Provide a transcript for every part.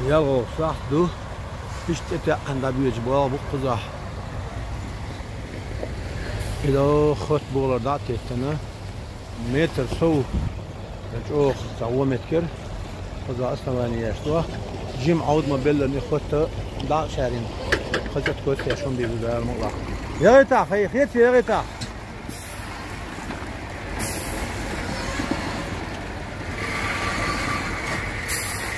يلا صح دو فيش تتع عند بيج بوا بقزح إذا خط بولر دعتي تنا متر سو رجوخ سوى متر قزح أصلا يشتوه جيم عود ما بيل إني خط دع شارين خطت كوت يشون بيبدأ المغلق يا غيتا خيت يا غيتا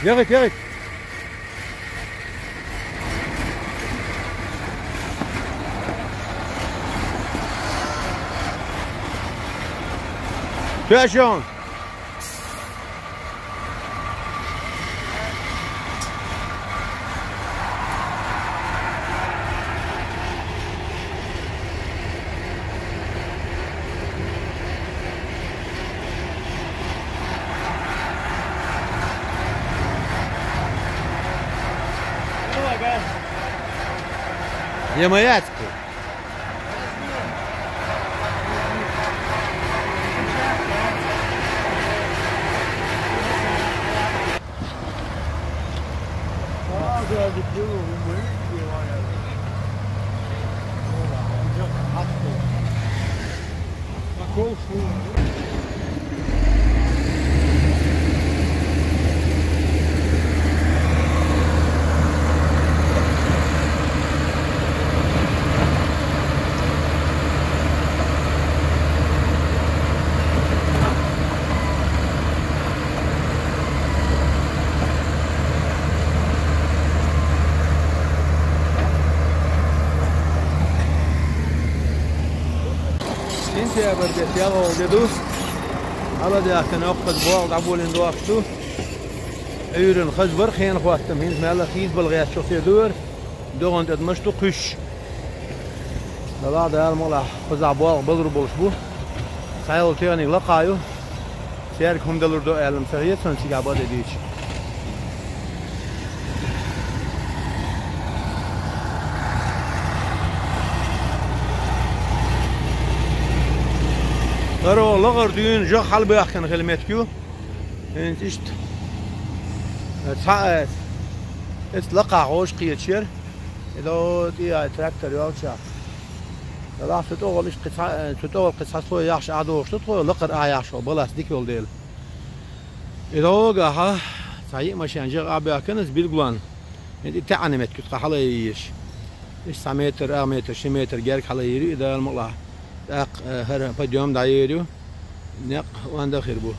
يا غيت يا شلون؟ يا مياتك يا بردت يا ولدو على ده كان أخذ بوق عبول إن دوقتو أيرن خزبر خين خواتم هين مالا خيز بالغيات شوفي دور دوغن تدمشتو قش لا ده الملا خزع بوق بضرب بالشبو خيال تاني لقايو سيركم دلور دو علم سريت سنسي عباد ديش ترى لغر دين جا حلبي أحكن كلمتكو انت اشت تحقق اتلقى عوش قيتشير إذا تي تراكتور يا شاف لا فتوغل إيش قطع فتوغل قطع سوي يعش عدوش تطلع لقر أعياش وبلاس ديك يولديل إذا جاها صحيح ماشي جا أبي أكنس بيلقلان انت تعني متكو تحليش إيش 9 متر 1 متر 2 متر جارك حليري إذا المطلع هر بديوم دايريو نق واندا خربو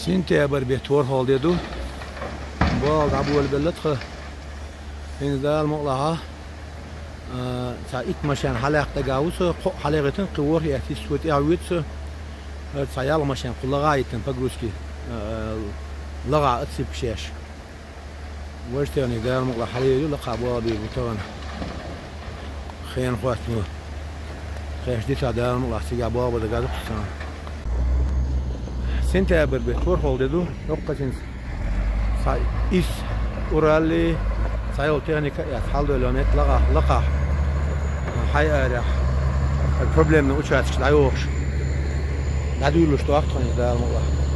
سنتي أبر بيتور هول يدو بال عبول بلتخ هين ذا المقلعة سايت مشان حلقة تجاوز حلقة قوة يأتي سوت يعود سيال مشان كل غاية تنفجروسكي لغة أتصيب شاش واشتغني دار مغلا حليل لقى بوابي بتون خين خواتنا خيش دي دار مغلا سيجا بوابا دقاد قصان سنتابر بتور هول ددو نقطة ساي إس أورالي سايو تكنيكا يا حال دولانت لقى هاي أريح البروبلم نوشاتش لا يوش لا دولوش تو أكتر دار مغلا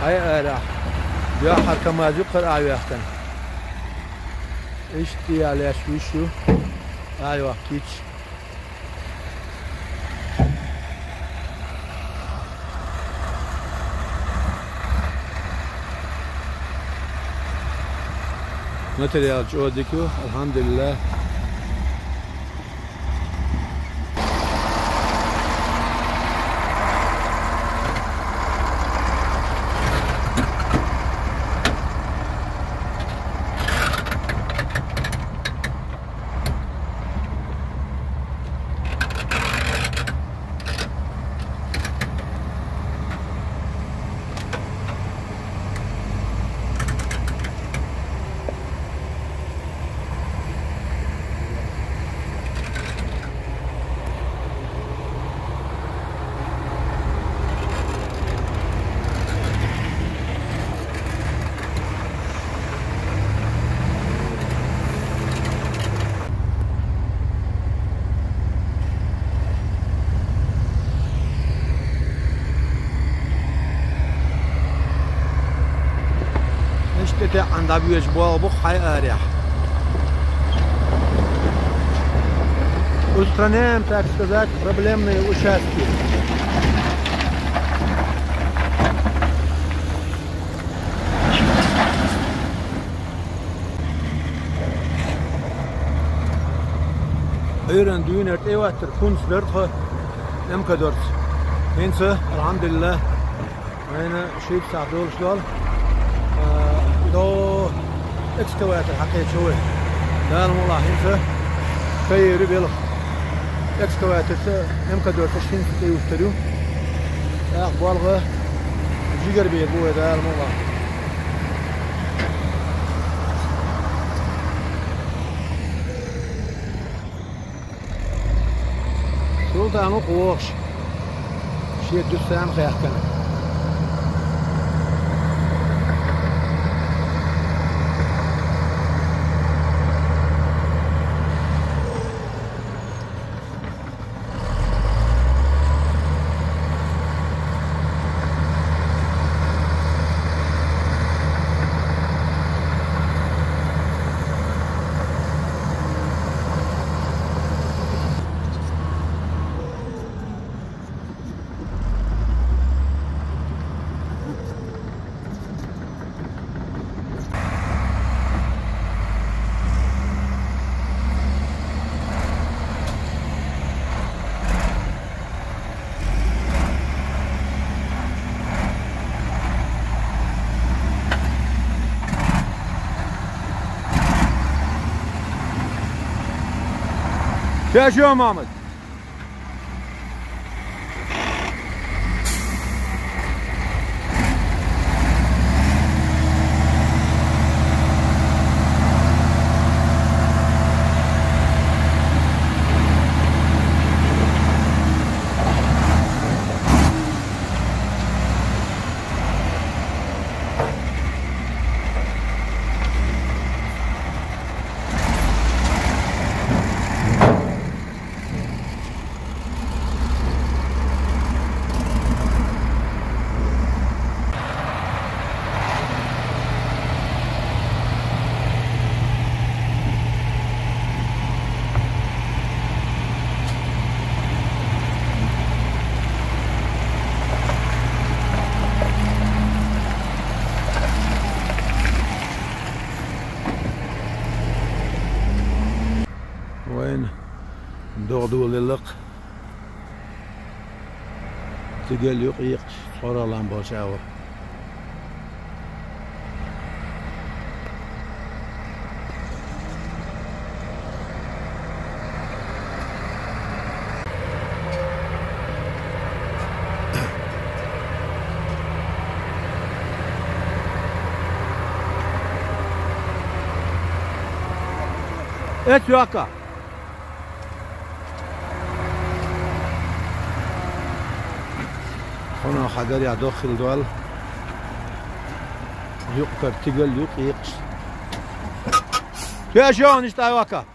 هاي أريح يا حركة ما ذكر أيوة اشتي على شويشو أيوة كيتش نتريال جودكو الحمد لله عند أبي يجبوا بخ هاي أريح أسترنام تاكس كذاك بروبلمنا وشاسكي أيران دينر أيوة تركون سلرتها نم كدرت هنسه الحمد لله هنا شيء ساعدول شغل دو اكسكواتر حقيقة شوي لا والله هنسه خير بيلخ اكسكواتر نم كدرت شين ستي وستريو أقبالغه جيجر بيبوه ده والله سلطة أنا قوش شيء دوسان خيار كنا شو يا محمد؟ doğdululuk. Tügel yok yık soralan boşa o. Evet Yuhakka. هنا حجرية داخل دول يقر تقل يقيقش يا شلون ايش تايواكا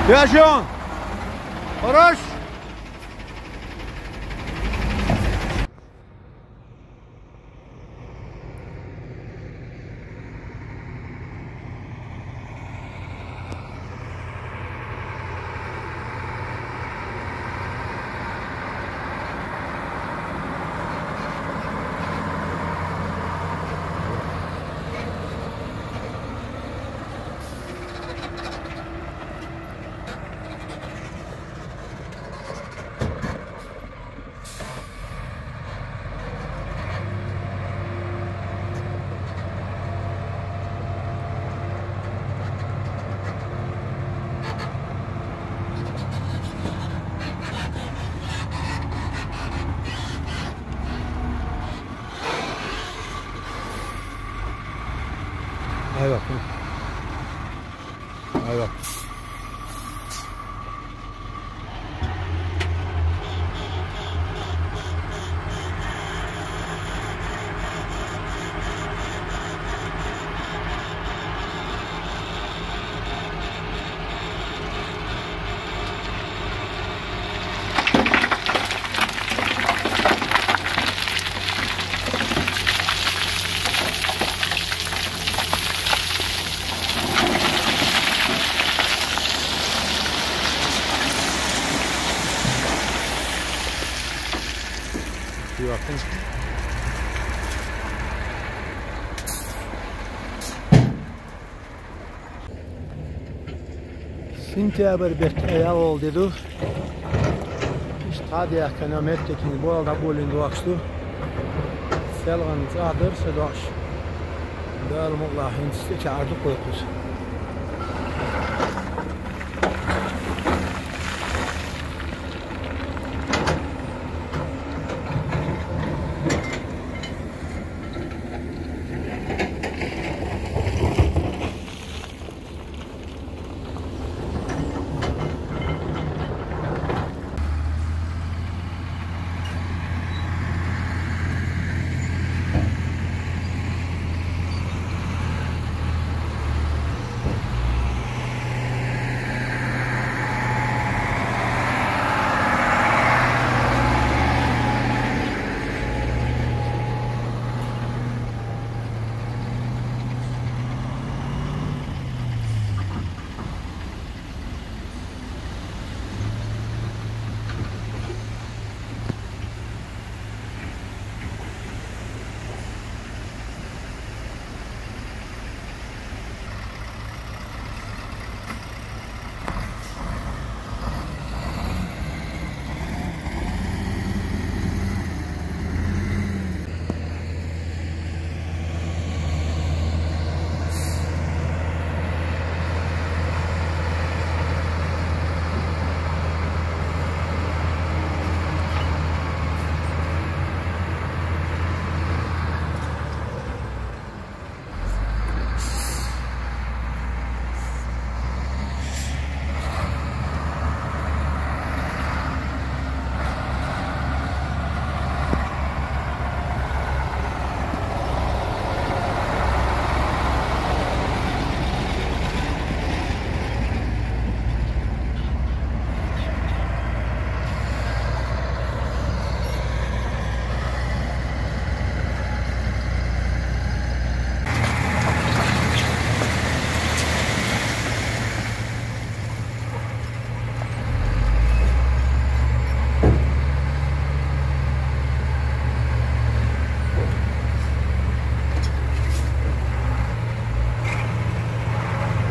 يا شلون خرج ايوه ايوه bakın. Sentябрь bet ayal oldu. İşte hadi ya kilometrekini bu arada bölündü vakti. Selgan çadır sedaş. Dal mullahin size çağırdı koyuz.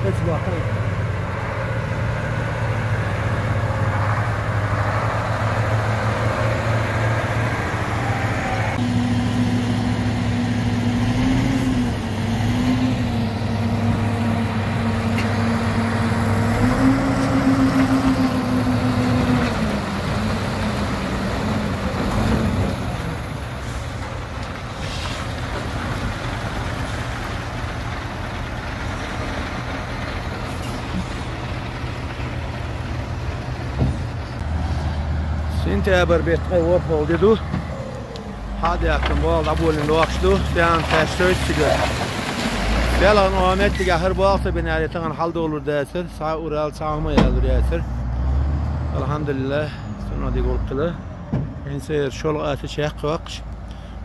اسمع طيب. سنتابر بيت غور فوق هذا يكون بال عبول الوقت دو فيان تشويت سجل فعلا نوامت تجاه هرباط بناري تغن حل دولار داسر ساعة أورال ساعة ما يالر ياسر الحمد لله سنة دي قول قله إنسير شغل أتشيخ وقش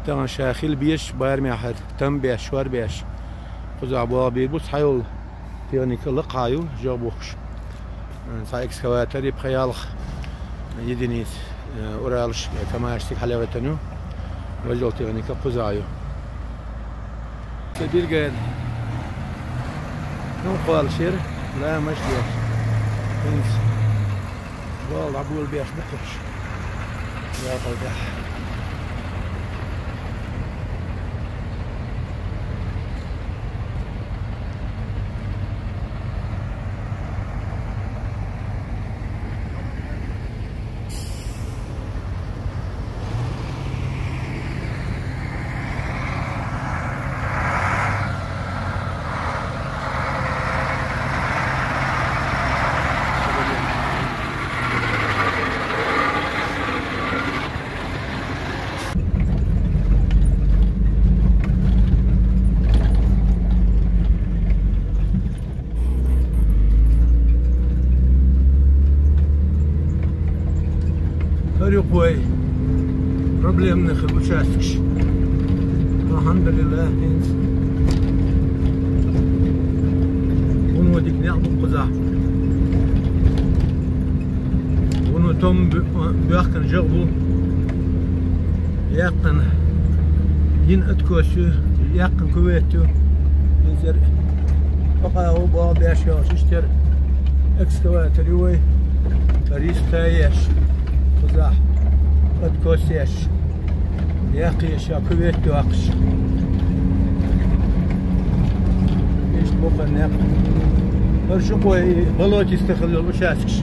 تغن شاخيل بيش باير ميحر تم بيش شوار بيش خذ عبوا بيبوس حيول تيوني كل قايو جابوخش ساعة إكسكواتر يبخيالخ يدينيس أورالش كما يشتك حلاوة تنو وجلتي يعني كقزايو كبير قال نو قال شير لا مش ليش انس والله عبول بيش بخش يا قلبي Boy, problem nıxı uçarsız. Alhamdülillah hens. Bunu dik ne yapıp kıza. Bunu tam yakın jağbu. Yakın yin etkosu, yakın kuvvetu. Benzer fakat o bağ beş yaş işler. Ekskavatör yuva. Paris tayaş. Kıza. اتكوسيش ياقيش يا كويت واقش ايش بوقا ناق برشقوي بلوت يستخدموا المشاسكش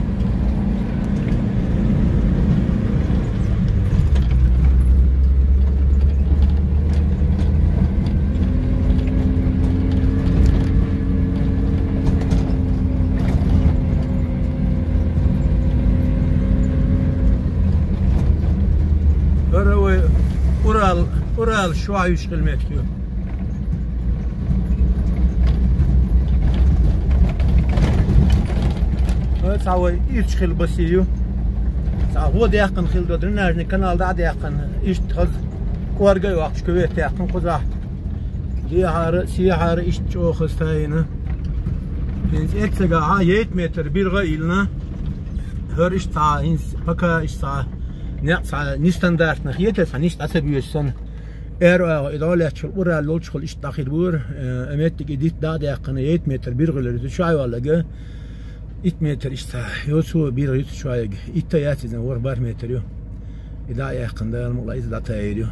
أورال شوي يشغل متكيو هسه يشغل بسيو هو ده يقن خيل دودرنا نرجع كنال ده يقن إيش تخز كوارجا وقت كويت يقن قزح دي حار سي حار إيش جو خستاينه إنس إتسجع 8 متر بيرغيلنا هر إيش تاع إنس بكا إيش تاع نقص نستاندرت نخيته نيست عصبي السنة إدارة شغل أورال لول شغل إيش داخل بور أميت جديد دا يقن 8 متر بيرغل شوي ولا جا 8 متر إيش تاع يوسو بيرغل شوي إيتا ياتي زين 4 متر يو إذا يقن ده الموضوع إذا تايريو